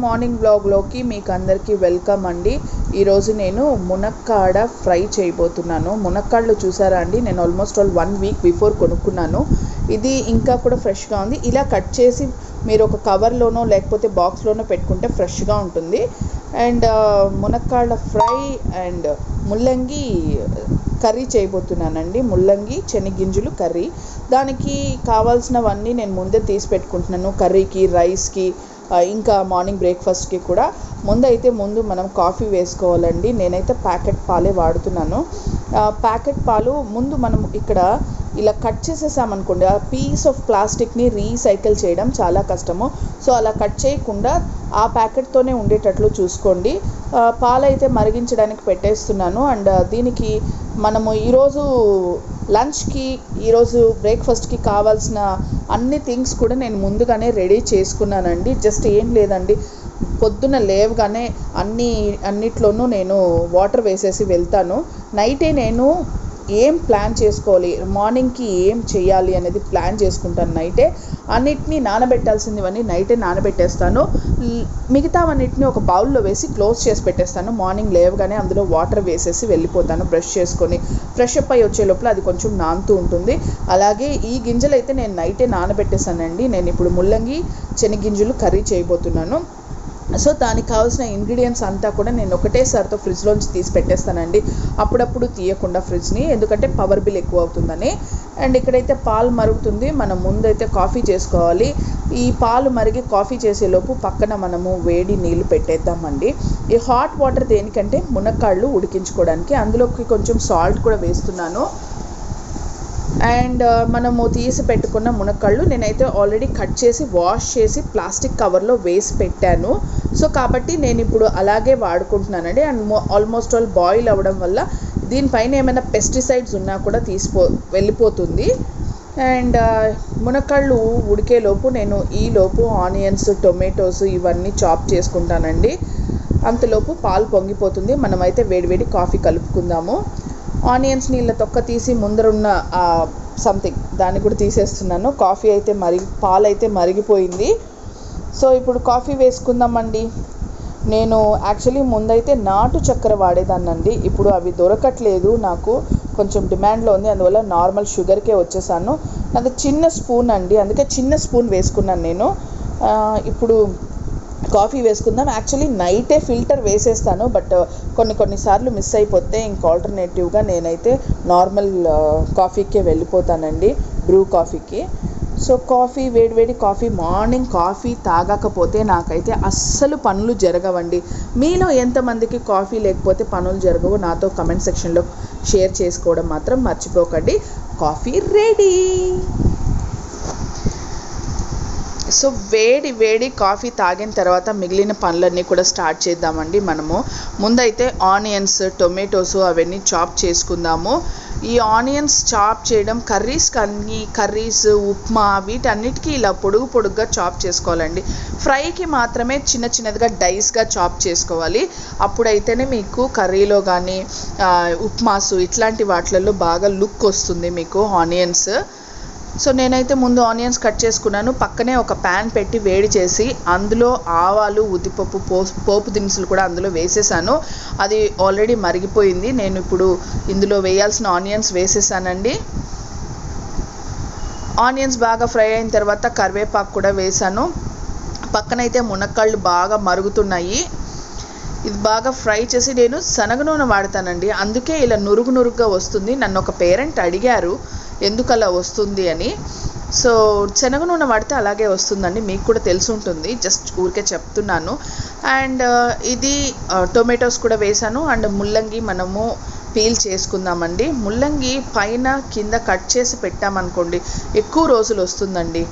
Morning బ్లాగ్లోకి మీకు అందరికీ welcome అండి. ఈరోజు నేను మునక్కాడ ఫ్రై చేయబోతున్నాను. మునక్కాడలు చూసారా అండి, నేను ఆల్మోస్ట్ 1 వీక్ బిఫోర్ కొనుక్కున్నాను. ఇది ఇంకా కూడా ఫ్రెష్గా ఉంది. ఇలా కట్ చేసి మీరు ఒక కవర్లోనో లేకపోతే బాక్స్లోనో పెట్టుకుంటే ఫ్రెష్గా ఉంటుంది. అండ్ మునక్కాడ ఫ్రై అండ్ ముల్లంగి కర్రీ చేయబోతున్నానండి. ముల్లంగి శనగింజలు కర్రీ. దానికి కావాల్సినవన్నీ నేను ముందే తీసి పెట్టుకుంటున్నాను. కర్రీకి, రైస్కి, ఇంకా మార్నింగ్ బ్రేక్ఫాస్ట్కి కూడా. ముందు మనం కాఫీ వేసుకోవాలండి. నేనైతే ప్యాకెట్ పాలే వాడుతున్నాను. ప్యాకెట్ పాలు ముందు మనం ఇక్కడ ఇలా కట్ చేసేసామనుకోండి, ఆ పీస్ ఆఫ్ ప్లాస్టిక్ని రీసైకిల్ చేయడం చాలా కష్టము. సో అలా కట్ చేయకుండా ఆ ప్యాకెట్తోనే ఉండేటట్లు చూసుకోండి. పాలైతే మరిగించడానికి పెట్టేస్తున్నాను. అండ్ దీనికి మనము ఈరోజు లంచ్కి, ఈరోజు బ్రేక్ఫాస్ట్కి కావాల్సిన అన్ని థింగ్స్ కూడా నేను ముందుగానే రెడీ చేసుకున్నానండి. జస్ట్ ఏం లేదండి, పొద్దున లేవగానే అన్నిట్లోనూ నేను వాటర్ వేసేసి వెళ్తాను. నైటే నేను ఏం ప్లాన్ చేసుకోవాలి, మార్నింగ్కి ఏం చేయాలి అనేది ప్లాన్ చేసుకుంటాను. నైటే అన్నిటినీ నానబెట్టాల్సినవన్నీ నైటే నానబెట్టేస్తాను. మిగతావన్నిటిని ఒక బౌల్లో వేసి క్లోజ్ చేసి పెట్టేస్తాను. మార్నింగ్ లేవగానే అందులో వాటర్ వేసేసి వెళ్ళిపోతాను. బ్రష్ చేసుకొని ఫ్రెష్ అప్ అయ్యి వచ్చే లోపల అది కొంచెం నానుతూ ఉంటుంది. అలాగే ఈ గింజలు అయితే నేను నైటే నానబెట్టేసానండి. నేను ఇప్పుడు ముల్లంగి శనగింజలు కర్రీ చేయబోతున్నాను. సో దానికి కావాల్సిన ఇంగ్రీడియంట్స్ అంతా కూడా నేను ఒకటేసారితో ఫ్రిడ్జ్లోంచి తీసి పెట్టేస్తానండి, అప్పుడప్పుడు తీయకుండా ఫ్రిడ్జ్ని, ఎందుకంటే పవర్ బిల్ ఎక్కువ అవుతుందని. అండ్ ఇక్కడైతే పాలు మరుగుతుంది. మనం ముందైతే కాఫీ చేసుకోవాలి. ఈ పాలు మరిగి కాఫీ చేసేలోపు పక్కన మనము వేడి నీళ్ళు పెట్టేద్దామండి. ఈ హాట్ వాటర్ దేనికంటే మునక్కాళ్ళు ఉడికించుకోవడానికి. అందులోకి కొంచెం సాల్ట్ కూడా వేస్తున్నాను. అండ్ మనము తీసి పెట్టుకున్న మునక్కాళ్ళు నేనైతే ఆల్రెడీ కట్ చేసి వాష్ చేసి ప్లాస్టిక్ కవర్లో వేసి పెట్టాను. సో కాబట్టి నేను ఇప్పుడు అలాగే వాడుకుంటున్నానండి. అండ్ ఆల్మోస్ట్ ఆల్ బాయిల్ అవ్వడం వల్ల దీనిపైన ఏమైనా పెస్టిసైడ్స్ ఉన్నా కూడా వెళ్ళిపోతుంది. అండ్ మునక్కాళ్ళు ఉడికేలోపు నేను ఈలోపు ఆనియన్స్, టొమాటోస్ ఇవన్నీ చాప్ చేసుకుంటానండి. అంతలోపు పాలు పొంగిపోతుంది. మనమైతే వేడివేడి కాఫీ కలుపుకుందాము. ఆనియన్స్ నీళ్ళ తొక్క తీసి ముందరున్న సంథింగ్ దాన్ని కూడా తీసేస్తున్నాను. కాఫీ అయితే పాలు అయితే మరిగిపోయింది. సో ఇప్పుడు కాఫీ వేసుకుందామండి. నేను యాక్చువల్లీ ముందైతే నాటు చక్కెర వాడేదాన్నండి. ఇప్పుడు అవి దొరకట్లేదు, నాకు కొంచెం డిమాండ్లో ఉంది. అందువల్ల నార్మల్ షుగర్కే వచ్చేసాను. నాకు చిన్న స్పూన్ అండి, అందుకే చిన్న స్పూన్ వేసుకున్నాను నేను. ఇప్పుడు కాఫీ వేసుకుందాం. యాక్చువల్లీ నైటే ఫిల్టర్ వేసేస్తాను, బట్ కొన్నిసార్లు మిస్ అయిపోతే ఇంక ఆల్టర్నేటివ్గా నేనైతే నార్మల్ కాఫీకే వెళ్ళిపోతానండి, బ్రూ కాఫీకి. సో వేడివేడి కాఫీ, మార్నింగ్ కాఫీ తాగకపోతే నాకైతే అస్సలు పనులు జరగవండి. మీలో ఎంతమందికి కాఫీ లేకపోతే పనులు జరగవు నాతో కమెంట్ సెక్షన్లో షేర్ చేసుకోవడం మాత్రం మర్చిపోకండి. Coffee ready. సో వేడి కాఫీ తాగిన తర్వాత మిగిలిన పనులన్నీ కూడా స్టార్ట్ చేద్దామండి. మనము ముందైతే ఆనియన్స్, టొమాటోస్ అవన్నీ చాప్ చేసుకుందాము. ఈ ఆనియన్స్ చాప్ చేయడం కర్రీస్, ఉప్మా వీటన్నిటికీ ఇలా పొడుగుగా చాప్ చేసుకోవాలండి. ఫ్రైకి మాత్రమే చిన్నదిగా డైస్గా చాప్ చేసుకోవాలి. అప్పుడైతేనే మీకు కర్రీలో కానీ ఉప్మాసు ఇట్లాంటి వాటిలలో బాగా లుక్ వస్తుంది మీకు ఆనియన్స్. సో నేనైతే ముందు ఆనియన్స్ కట్ చేసుకున్నాను. పక్కనే ఒక ప్యాన్ పెట్టి వేడి చేసి అందులో ఆవాలు, ఉద్దిపప్పు, పోపు దినుసులు కూడా అందులో వేసేసాను. అది ఆల్రెడీ మరిగిపోయింది. నేను ఇప్పుడు ఇందులో వేయాల్సిన ఆనియన్స్ వేసేసానండి. ఆనియన్స్ బాగా ఫ్రై అయిన తర్వాత కరివేపాకు కూడా వేసాను. పక్కనైతే మునక్కాళ్ళు బాగా మరుగుతున్నాయి. ఇది బాగా ఫ్రై చేసి నేను శనగ నూనె వాడతానండి, అందుకే ఇలా నురుగుగా వస్తుంది. నన్ను ఒక పేరెంట్ అడిగారు ఎందుకు అలా వస్తుంది అని. సో శనగ నూనె వాడితే అలాగే వస్తుందండి, మీకు కూడా తెలిసి ఉంటుంది, జస్ట్ ఊరికే చెప్తున్నాను. అండ్ ఇది టొమాటోస్ కూడా వేసాను. అండ్ ముల్లంగి మనము పీల్ చేసుకుందామండి. ముల్లంగి పైన కింద కట్ చేసి పెట్టామనుకోండి ఎక్కువ రోజులు వస్తుందండి.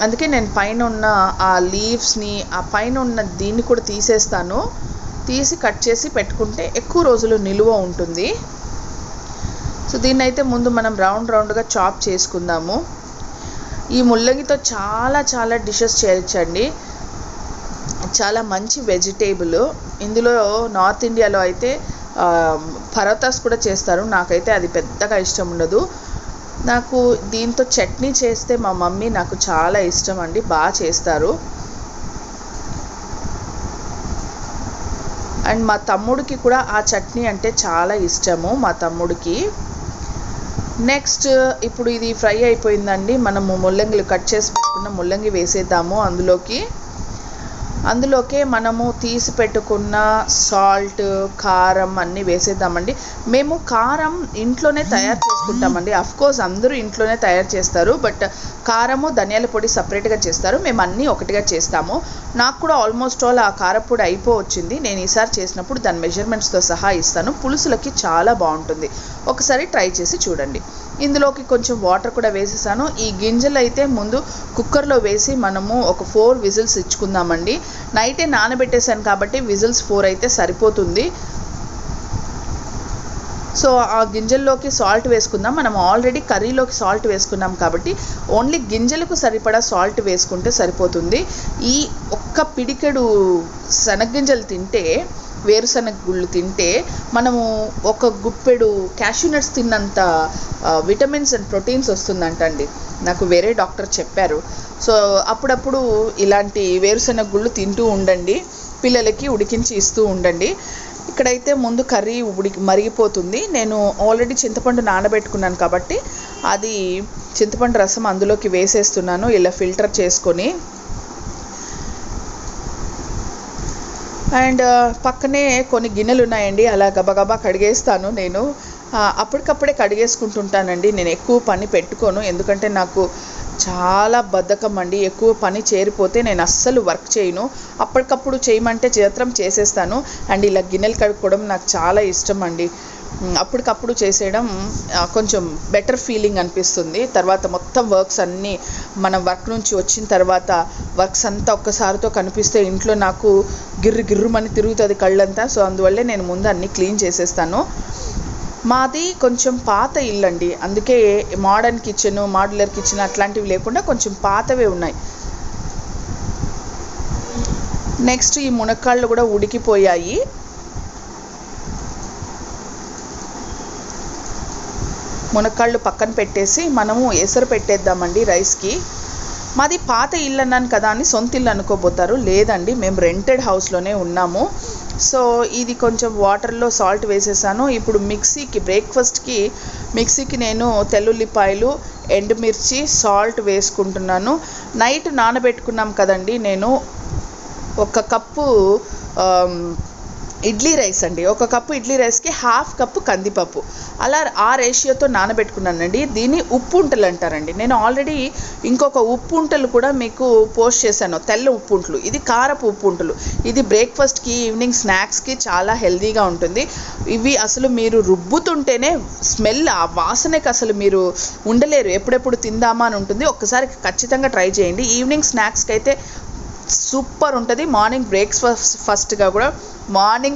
అందుకే నేను పైన ఉన్న ఆ లీవ్స్ని, ఆ పైన ఉన్న దీన్ని కూడా తీసి కట్ చేసి పెట్టుకుంటే ఎక్కువ రోజులు నిలువ ఉంటుంది. సో దీన్ని అయితే ముందు మనం రౌండ్గా చాప్ చేసుకుందాము. ఈ ముల్లంగితో చాలా డిషెస్ చేయొచ్చండి. చాలా మంచి వెజిటేబుల్. ఇందులో నార్త్ ఇండియాలో అయితే పరోటాస్ కూడా చేస్తారు. నాకైతే అది పెద్దగా ఇష్టం ఉండదు. నాకు దీంతో చట్నీ చేస్తే మా మమ్మీ నాకు చాలా ఇష్టం అండి, బాగా చేస్తారు. అండ్ మా తమ్ముడికి కూడా ఆ చట్నీ అంటే చాలా ఇష్టము మా తమ్ముడికి. నెక్స్ట్ ఇప్పుడు ఇది ఫ్రై అయిపోయిందండి. మనము ముల్లంగిలు కట్ చేసి పెట్టుకున్న ముల్లంగి వేసేద్దాము అందులోకే మనము తీసి పెట్టుకున్న సాల్ట్, కారం అన్నీ వేసేద్దామండి. మేము కారం ఇంట్లోనే తయారు చేసుకుంటామండి. అఫ్కోర్స్ అందరూ ఇంట్లోనే తయారు చేస్తారు, బట్ కారము ధనియాల పొడి సపరేట్గా చేస్తారు, మేము అన్నీ ఒకటిగా చేస్తాము. నాకు కూడా ఆల్మోస్ట్ ఆల్ ఆ కారపొడి అయిపోవచ్చింది. నేను ఈసారి చేసినప్పుడు దాని మెజర్మెంట్స్తో సహా ఇస్తాను. పులుసులకి చాలా బాగుంటుంది, ఒకసారి ట్రై చేసి చూడండి. ఇందులోకి కొంచెం వాటర్ కూడా వేసేసాను. ఈ గింజలు అయితే ముందు కుక్కర్లో వేసి మనము ఒక 4 విజిల్స్ ఇచ్చుకుందామండి. నైటే నానబెట్టేసాను కాబట్టి విజిల్స్ 4 అయితే సరిపోతుంది. సో ఆ గింజల్లోకి సాల్ట్ వేసుకుందాం. మనం ఆల్రెడీ కర్రీలోకి సాల్ట్ వేసుకున్నాం కాబట్టి ఓన్లీ గింజలకు సరిపడా సాల్ట్ వేసుకుంటే సరిపోతుంది. ఈ ఒక్క పిడికెడు శనగగింజలు తింటే, వేరుశనగ గుళ్ళు తింటే మనము ఒక గుప్పెడు క్యాష్యూ నట్స్ తిన్నంత విటమిన్స్ అండ్ ప్రోటీన్స్ వస్తుందంటండి. నాకు వేరే డాక్టర్ చెప్పారు. సో అప్పుడప్పుడు ఇలాంటి వేరుశనగ గుళ్ళు తింటూ ఉండండి, పిల్లలకి ఉడికించి ఇస్తూ ఉండండి. ఇక్కడైతే ముందు కర్రీ మరిగిపోతుంది. నేను ఆల్రెడీ చింతపండు నానబెట్టుకున్నాను కాబట్టి అది చింతపండు రసం అందులోకి వేసేస్తున్నాను ఇలా ఫిల్టర్ చేసుకొని. అండ్ పక్కనే కొన్ని గిన్నెలు ఉన్నాయండి, అలా గబగబా కడిగేస్తాను. నేను అప్పటికప్పుడే కడిగేసుకుంటుంటానండి. నేను ఎక్కువ పని పెట్టుకోను, ఎందుకంటే నాకు చాలా బద్ధకం అండి. ఎక్కువ పని చేరిపోతే నేను అస్సలు వర్క్ చేయను. అప్పటికప్పుడు చేయమంటే చేసేస్తాను. అండ్ ఇలా గిన్నెలు కడుక్కోవడం నాకు చాలా ఇష్టం అండి. అప్పటికప్పుడు చేసేయడం కొంచెం బెటర్ ఫీలింగ్ అనిపిస్తుంది. తర్వాత మొత్తం వర్క్స్ అన్నీ మనం వర్క్ నుంచి వచ్చిన తర్వాత వర్క్స్ అంతా ఒక్కసారితో కనిపిస్తే ఇంట్లో నాకు గిర్రుమని తిరుగుతుంది కళ్ళంతా. సో అందువల్లే నేను ముందు అన్నీ క్లీన్ చేసేస్తాను. మాది కొంచెం పాత ఇల్లు అండి, అందుకే మోడర్న్ కిచెన్, మాడ్యులర్ కిచెన్ అట్లాంటివి లేకుండా కొంచెం పాతవే ఉన్నాయి. నెక్స్ట్ ఈ మునక్కాళ్ళు కూడా ఉడికిపోయాయి. మునక్కాళ్ళు పక్కన పెట్టేసి మనము ఎసరు పెట్టేద్దామండి రైస్కి. మాది పాత ఇల్లు అన్నాను కదా అని సొంత ఇల్లు అనుకోబోతారు, లేదండి మేము రెంటెడ్ హౌస్లోనే ఉన్నాము. సో ఇది కొంచెం వాటర్లో సాల్ట్ వేసేసాను. ఇప్పుడు బ్రేక్ఫాస్ట్కి మిక్సీకి నేను తెల్లుల్లిపాయలు, ఎండుమిర్చి, సాల్ట్ వేసుకుంటున్నాను. నైట్ నానబెట్టుకున్నాం కదండి, నేను 1 కప్పు ఇడ్లీ రైస్ అండి, 1 కప్పు ఇడ్లీ రైస్కి 1/2 కప్పు కందిపప్పు, అలా ఆ రేషియోతో నానబెట్టుకున్నానండి. దీన్ని ఉప్పు ఉంటలు అంటారండి. నేను ఆల్రెడీ ఇంకొక ఉప్పు ఉంటలు కూడా మీకు పోస్ట్ చేశాను, తెల్ల ఉప్పు ఉంటలు. ఇది కారపు ఉప్పు ఉంటలు. ఇది బ్రేక్ఫాస్ట్కి, ఈవినింగ్ స్నాక్స్కి చాలా హెల్తీగా ఉంటుంది. ఇవి అసలు మీరు రుబ్బుతుంటేనే స్మెల్, ఆ వాసనకి అసలు మీరు ఉండలేరు, ఎప్పుడెప్పుడు తిందామా అని ఉంటుంది. ఒక్కసారి ఖచ్చితంగా ట్రై చేయండి. ఈవినింగ్ స్నాక్స్కి అయితే సూపర్ ఉంటుంది. మార్నింగ్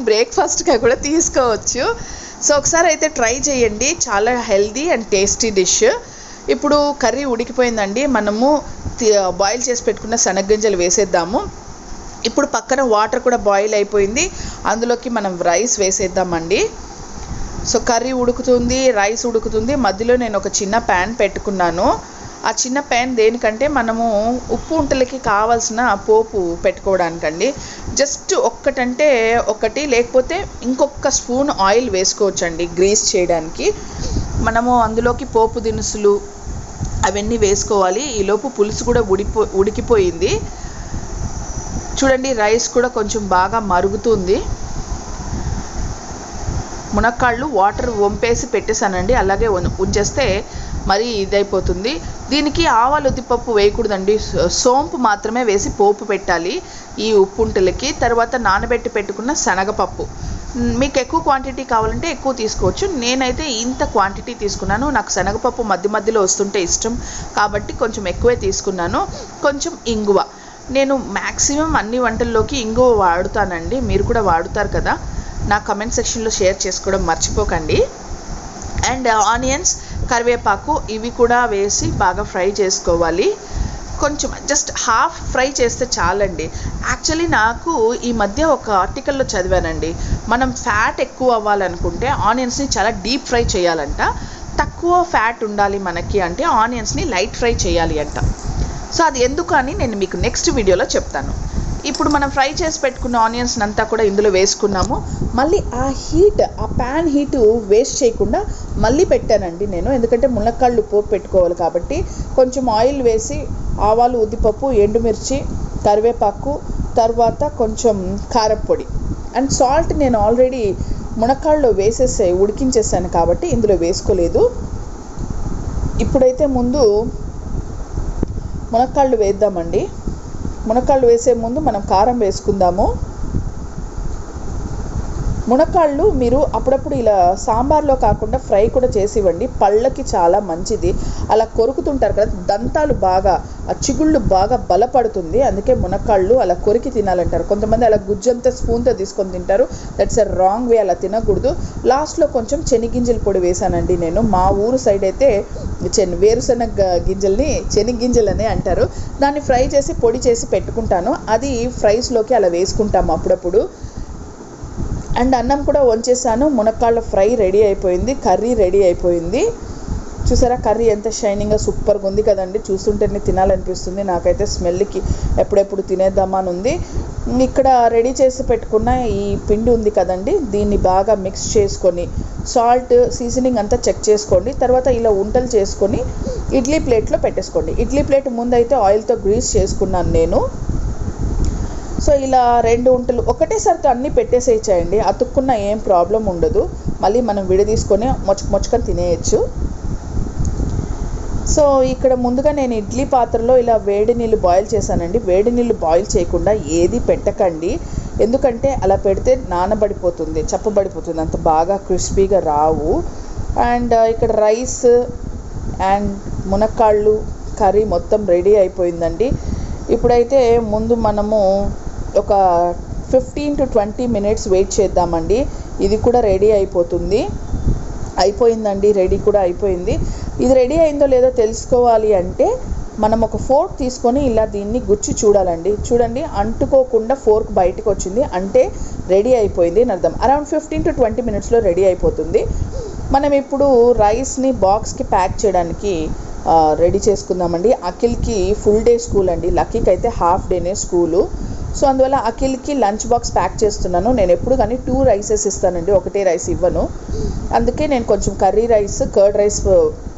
బ్రేక్ఫాస్ట్గా కూడా తీసుకోవచ్చు. సో ఒకసారి అయితే ట్రై చేయండి, చాలా హెల్దీ అండ్ టేస్టీ డిష్. ఇప్పుడు కర్రీ ఉడికిపోయిందండి, మనము బాయిల్ చేసి పెట్టుకున్న శనగగింజలు వేసేద్దాము. ఇప్పుడు పక్కన వాటర్ కూడా బాయిల్ అయిపోయింది, అందులోకి మనం రైస్ వేసేద్దామండి. సో కర్రీ ఉడుకుతుంది, రైస్ ఉడుకుతుంది. మధ్యలో నేను ఒక చిన్న ప్యాన్ పెట్టుకున్నాను. ఆ చిన్న ప్యాన్ దేనికంటే మనము ఉప్పు ఉంటలకి కావాల్సిన పోపు పెట్టుకోవడానికండి. జస్ట్ ఒకటి లేకపోతే ఇంకొక స్పూన్ ఆయిల్ వేసుకోవచ్చండి గ్రీస్ చేయడానికి. మనము అందులోకి పోపు దినుసులు అవన్నీ వేసుకోవాలి. ఈలోపు పులుసు కూడా ఉడికిపోయింది చూడండి. రైస్ కూడా కొంచెం బాగా మరుగుతుంది. మునక్కాళ్ళు వాటర్ వంపేసి పెట్టేశానండి, అలాగే ఉంచేస్తే మరి ఇదైపోతుంది. దీనికి ఆవాలు ఉద్దిపప్పు వేయకూడదండి, సోంపు మాత్రమే వేసి పోపు పెట్టాలి ఈ ఉప్పుంటలకి. తర్వాత నానబెట్టి పెట్టుకున్న శనగపప్పు, మీకు ఎక్కువ క్వాంటిటీ కావాలంటే ఎక్కువ తీసుకోవచ్చు. నేనైతే ఇంత క్వాంటిటీ తీసుకున్నాను, నాకు శనగపప్పు మధ్యలో వస్తుంటే ఇష్టం కాబట్టి కొంచెం ఎక్కువే తీసుకున్నాను. కొంచెం ఇంగువ, నేను మ్యాక్సిమం అన్ని వంటల్లోకి ఇంగువ వాడుతానండి, మీరు కూడా వాడుతారు కదా, నా కమెంట్ సెక్షన్లో షేర్ చేసుకోవడం మర్చిపోకండి. అండ్ ఆనియన్స్, కరివేపాకు ఇవి కూడా వేసి బాగా ఫ్రై చేసుకోవాలి. కొంచెం జస్ట్ హాఫ్ ఫ్రై చేస్తే చాలండి. యాక్చువల్లీ నాకు ఈ మధ్య ఒక ఆర్టికల్లో చదివానండి, మనం ఫ్యాట్ ఎక్కువ అవ్వాలనుకుంటే ఆనియన్స్ని చాలా డీప్ ఫ్రై చేయాలంట, తక్కువ ఫ్యాట్ ఉండాలి మనకి అంటే ఆనియన్స్ని లైట్ ఫ్రై చేయాలి అంట. సో అది ఎందుకు అని నేను మీకు నెక్స్ట్ వీడియోలో చెప్తాను. ఇప్పుడు మనం ఫ్రై చేసి పెట్టుకున్న ఆనియన్స్ అంతా కూడా ఇందులో వేసుకున్నాము. మళ్ళీ ఆ హీట్, ఆ ప్యాన్ హీటు వేస్ట్ చేయకుండా మళ్ళీ పెట్టానండి నేను, ఎందుకంటే మునక్కాళ్ళు పోపు పెట్టుకోవాలి కాబట్టి. కొంచెం ఆయిల్ వేసి ఆవాలు, ఉద్దిపప్పు, ఎండుమిర్చి, కరివేపాకు, తర్వాత కొంచెం కారప్పొడి అండ్ సాల్ట్ నేను ఆల్రెడీ మునక్కాళ్ళు వేసేసి ఉడికించేసాను కాబట్టి ఇందులో వేసుకోలేదు. ఇప్పుడైతే ముందు మునక్కాళ్ళు వేద్దామండి. మునక్కాళ్ళు వేసే ముందు మనం కారం వేసుకుందాము. మునక్కాళ్ళు మీరు అప్పుడప్పుడు ఇలా సాంబార్లో కాకుండా ఫ్రై కూడా చేసి ఇవ్వండి, పళ్ళకి చాలా మంచిది. అలా కొరుకుతుంటారు కదా, దంతాలు బాగా, ఆ చిగుళ్ళు బాగా బలపడుతుంది. అందుకే మునక్కాళ్ళు అలా కొరికి తినాలంటారు. కొంతమంది అలా గుజ్జంతా స్పూన్తో తీసుకొని తింటారు, దట్స్ ఎ రాంగ్ వే, అలా తినకూడదు. లాస్ట్లో కొంచెం శనగగింజల పొడి వేసానండి నేను. మా ఊరు సైడ్ అయితే వేరుశనగ గింజల్ని శనగగింజలనే అంటారు. దాన్ని ఫ్రై చేసి పొడి చేసి పెట్టుకుంటాను, అది ఫ్రైస్లోకి అలా వేసుకుంటాము అప్పుడప్పుడు. అండ్ అన్నం కూడా వంచేసాను. మునక్కాళ్ళ ఫ్రై రెడీ అయిపోయింది, కర్రీ రెడీ అయిపోయింది. చూసారా కర్రీ ఎంత షైనింగ్గా సూపర్గా ఉంది కదండి, చూస్తుంటేనే తినాలనిపిస్తుంది. నాకైతే స్మెల్కి ఎప్పుడెప్పుడు తినేద్దామా అని ఉంది. ఇక్కడ రెడీ చేసి పెట్టుకున్న ఈ పిండి ఉంది కదండి, దీన్ని బాగా మిక్స్ చేసుకొని సాల్ట్, సీజనింగ్ అంతా చెక్ చేసుకోండి. తర్వాత ఇలా ఉంటలు చేసుకొని ఇడ్లీ ప్లేట్లో పెట్టేసుకోండి. ఇడ్లీ ప్లేట్ ముందైతే ఆయిల్తో గ్రీస్ చేసుకున్నాను నేను. సో ఇలా 2 ఉంటలు ఒకటేసారితో అన్నీ పెట్టేసేయచ్చాయండి, అతుక్కున్న ఏం ప్రాబ్లం ఉండదు. మళ్ళీ మనం విడదీసుకొని మొచ్చుకొని తినేయచ్చు. సో ఇక్కడ ముందుగా నేను ఇడ్లీ పాత్రలో ఇలా వేడి నీళ్ళు బాయిల్ చేశానండి. వేడి నీళ్ళు బాయిల్ చేయకుండా ఏది పెట్టకండి, ఎందుకంటే అలా పెడితే నానబడిపోతుంది, చప్పబడిపోతుంది, అంత బాగా క్రిస్పీగా రావు. అండ్ ఇక్కడ రైస్ అండ్ మునక్కాళ్ళు కర్రీ మొత్తం రెడీ అయిపోయిందండి. ఇప్పుడైతే ముందు మనము ఒక 15 to 20 minutes వెయిట్ చేద్దామండి. ఇది కూడా రెడీ అయిపోయిందండి, రెడీ కూడా అయిపోయింది. ఇది రెడీ అయిందో లేదో తెలుసుకోవాలి అంటే మనం ఒక ఫోర్క్ తీసుకొని ఇలా దీన్ని గుచ్చి చూడాలండి. చూడండి, అంటుకోకుండా ఫోర్క్ బయటకు వచ్చింది అంటే రెడీ అయిపోయింది అని అర్థం. అరౌండ్ 15 to 20 minutesలో రెడీ అయిపోతుంది. మనం ఇప్పుడు రైస్ని బాక్స్కి ప్యాక్ చేయడానికి రెడీ చేసుకుందామండి. అఖిల్కి ఫుల్ డే స్కూల్ అండి, లక్కీకి అయితే హాఫ్ డేనే స్కూలు. సో అందువల్ల అఖిల్కి లంచ్ బాక్స్ ప్యాక్ చేస్తున్నాను. నేను ఎప్పుడు కానీ 2 రైసెస్ ఇస్తానండి, ఒకటే రైస్ ఇవ్వను. అందుకే నేను కొంచెం కర్రీ రైస్, కర్డ్ రైస్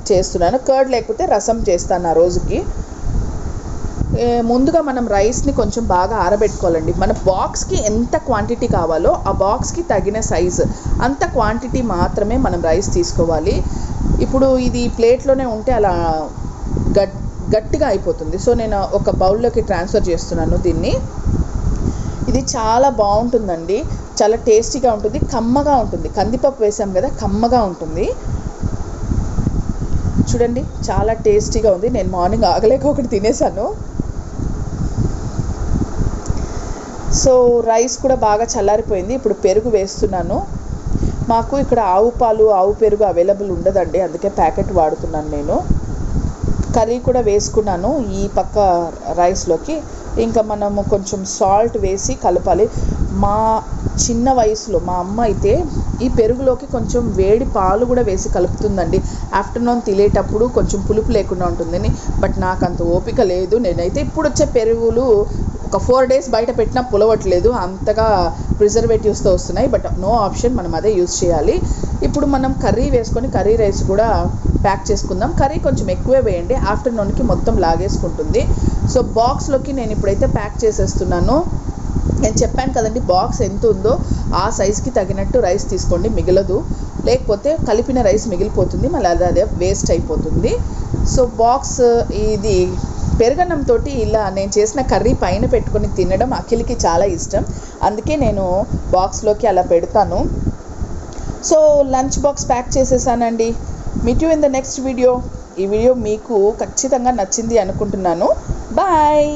చేస్తున్నాను. కర్డ్ లేకపోతే రసం చేస్తాను ఆ రోజుకి. ముందుగా మనం రైస్ని కొంచెం బాగా ఆరబెట్టుకోవాలండి. మన బాక్స్కి ఎంత క్వాంటిటీ కావాలో ఆ బాక్స్కి తగిన సైజు అంత క్వాంటిటీ మాత్రమే మనం రైస్ తీసుకోవాలి. ఇప్పుడు ఇది ప్లేట్లోనే ఉంటే అలా గట్టిగా అయిపోతుంది. సో నేను ఒక బౌల్లోకి ట్రాన్స్ఫర్ చేస్తున్నాను దీన్ని. ఇది చాలా బాగుంటుందండి, చాలా టేస్టీగా ఉంటుంది, కమ్మగా ఉంటుంది. కందిపప్పు వేసాం కదా, కమ్మగా ఉంటుంది. చూడండి చాలా టేస్టీగా ఉంది. నేను మార్నింగ్ ఆగలేక ఒకటి తినేసాను. సో రైస్ కూడా బాగా చల్లారిపోయింది. ఇప్పుడు పెరుగు వేస్తున్నాను. మాకు ఇక్కడ ఆవు పాలు, ఆవు పెరుగు అవైలబుల్ ఉండదండి, అందుకే ప్యాకెట్ వాడుతున్నాను నేను. కర్రీ కూడా వేసుకున్నాను ఈ పక్క రైస్లోకి. ఇంకా మనము కొంచెం సాల్ట్ వేసి కలపాలి. మా చిన్న వయసులో మా అమ్మ అయితే ఈ పెరుగులోకి కొంచెం వేడి పాలు కూడా వేసి కలుపుతుందండి. ఆఫ్టర్నూన్ తినేటప్పుడు కొంచెం పులుపు లేకుండా ఉంటుందని. బట్ నాకు అంత ఓపిక లేదు. నేనైతే ఇప్పుడు వచ్చే పెరుగులు ఒక 4 days బయట పెట్టినా పులవట్లేదు, అంతగా ప్రిజర్వేటివ్స్తో వస్తున్నాయి. బట్ నో ఆప్షన్, మనం అదే యూజ్ చేయాలి. ఇప్పుడు మనం కర్రీ వేసుకొని కర్రీ రైస్ కూడా ప్యాక్ చేసుకుందాం. కర్రీ కొంచెం ఎక్కువే వేయండి, ఆఫ్టర్నూన్కి మొత్తం లాగేసుకుంటుంది. సో బాక్స్లోకి నేను ఇప్పుడైతే ప్యాక్ చేసేస్తున్నాను. నేను చెప్పాను కదండి, బాక్స్ ఎంత ఉందో ఆ సైజ్కి తగినట్టు రైస్ తీసుకోండి, మిగలదు. లేకపోతే కలిపిన రైస్ మిగిలిపోతుంది, మళ్ళీ అదే వేస్ట్ అయిపోతుంది. సో బాక్స్ ఇది పెరుగన్నంతో ఇలా నేను చేసిన కర్రీ పైన పెట్టుకొని తినడం అఖిల్కి చాలా ఇష్టం, అందుకే నేను బాక్స్లోకి అలా పెడతాను. సో లంచ్ బాక్స్ ప్యాక్ చేసేసానండి. Meet you in the next video. ఈ వీడియో మీకు ఖచ్చితంగా నచ్చింది అనుకుంటున్నాను. బాయ్.